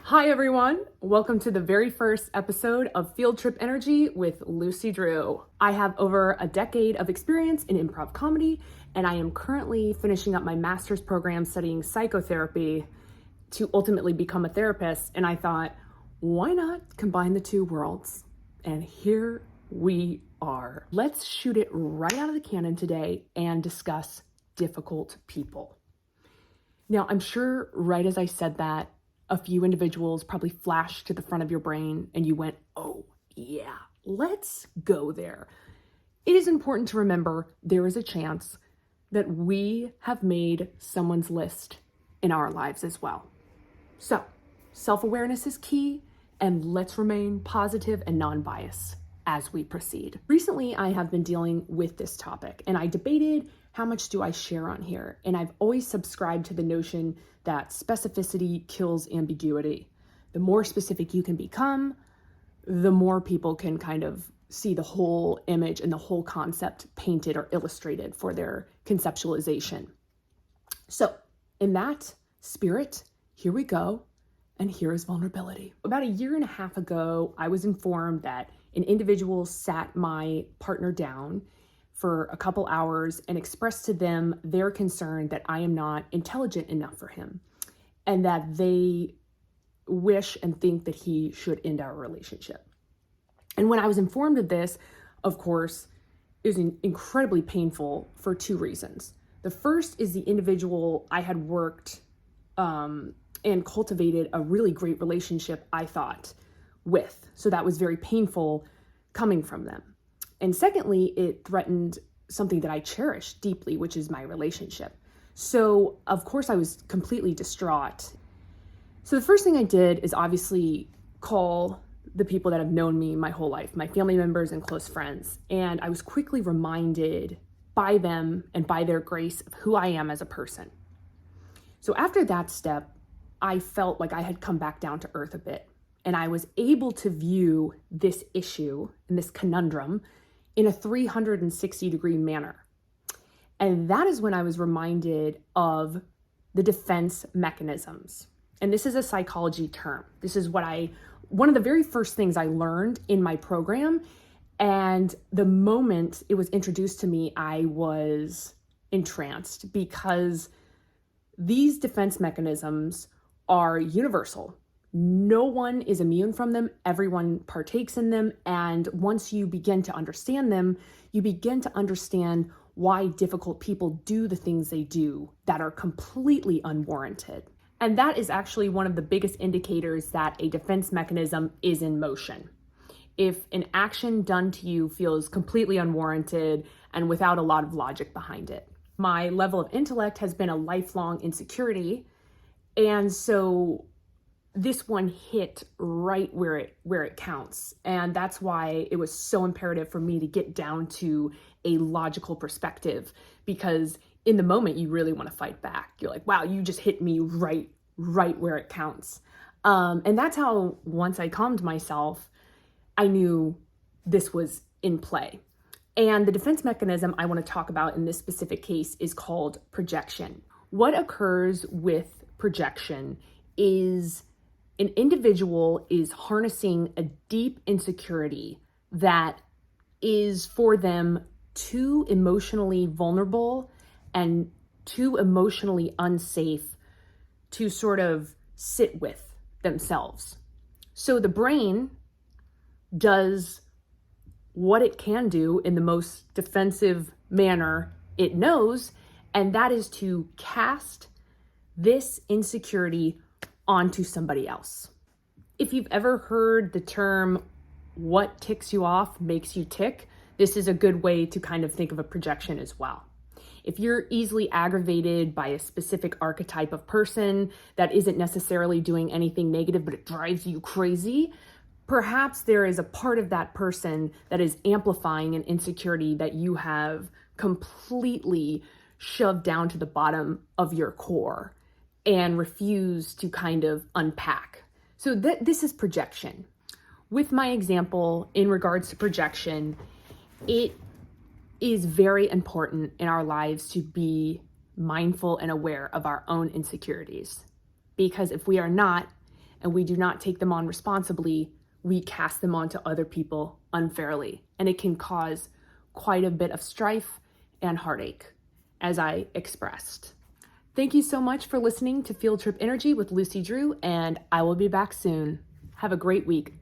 Hi everyone, welcome to the very first episode of Field Trip Energy with Lucy Drew. I have over a decade of experience in improv comedy, and I am currently finishing up my master's program studying psychotherapy to ultimately become a therapist. And I thought, why not combine the two worlds? And here we are. Let's shoot it right out of the cannon today and discuss difficult people. Now, I'm sure right as I said that, a few individuals probably flashed to the front of your brain and you went, oh yeah, let's go there. It is important to remember there is a chance that we have made someone's list in our lives as well. So self-awareness is key, and let's remain positive and non-biased as we proceed. Recently, I have been dealing with this topic and I debated how much do I share on here? And I've always subscribed to the notion that specificity kills ambiguity. The more specific you can become, the more people can kind of see the whole image and the whole concept painted or illustrated for their conceptualization. So in that spirit, here we go. And here is vulnerability. About a year and a half ago, I was informed that an individual sat my partner down for a couple hours and expressed to them their concern that I am not intelligent enough for him and that they wish and think that he should end our relationship. And when I was informed of this, of course, it was incredibly painful for two reasons. The first is the individual I had worked and cultivated a really great relationship, I thought, with. So that was very painful coming from them. And secondly, it threatened something that I cherish deeply, which is my relationship. So of course I was completely distraught. So the first thing I did is obviously call the people that have known me my whole life, my family members and close friends. And I was quickly reminded by them and by their grace of who I am as a person. So after that step, I felt like I had come back down to earth a bit. And I was able to view this issue and this conundrum in a 360-degree manner. And that is when I was reminded of the defense mechanisms. And this is a psychology term. This is one of the very first things I learned in my program. And the moment it was introduced to me, I was entranced because these defense mechanisms are universal. No one is immune from them. Everyone partakes in them. And once you begin to understand them, you begin to understand why difficult people do the things they do that are completely unwarranted. And that is actually one of the biggest indicators that a defense mechanism is in motion. If an action done to you feels completely unwarranted and without a lot of logic behind it. My level of intellect has been a lifelong insecurity. And so this one hit right where it counts. And that's why it was so imperative for me to get down to a logical perspective, because in the moment you really want to fight back. You're like, wow, you just hit me right where it counts. And that's how, once I calmed myself, I knew this was in play. And the defense mechanism I want to talk about in this specific case is called projection. What occurs with projection is an individual is harnessing a deep insecurity that is for them too emotionally vulnerable and too emotionally unsafe to sort of sit with themselves. So the brain does what it can do in the most defensive manner it knows, and that is to cast this insecurity onto somebody else. If you've ever heard the term, what ticks you off makes you tick, this is a good way to kind of think of a projection as well. If you're easily aggravated by a specific archetype of person that isn't necessarily doing anything negative, but it drives you crazy, perhaps there is a part of that person that is amplifying an insecurity that you have completely shoved down to the bottom of your core and refuse to kind of unpack. So this is projection. With my example in regards to projection, it is very important in our lives to be mindful and aware of our own insecurities. Because if we are not, and we do not take them on responsibly, we cast them onto other people unfairly. And it can cause quite a bit of strife and heartache, as I expressed. Thank you so much for listening to Field Trip Energy with Lucy Drew, and I will be back soon. Have a great week.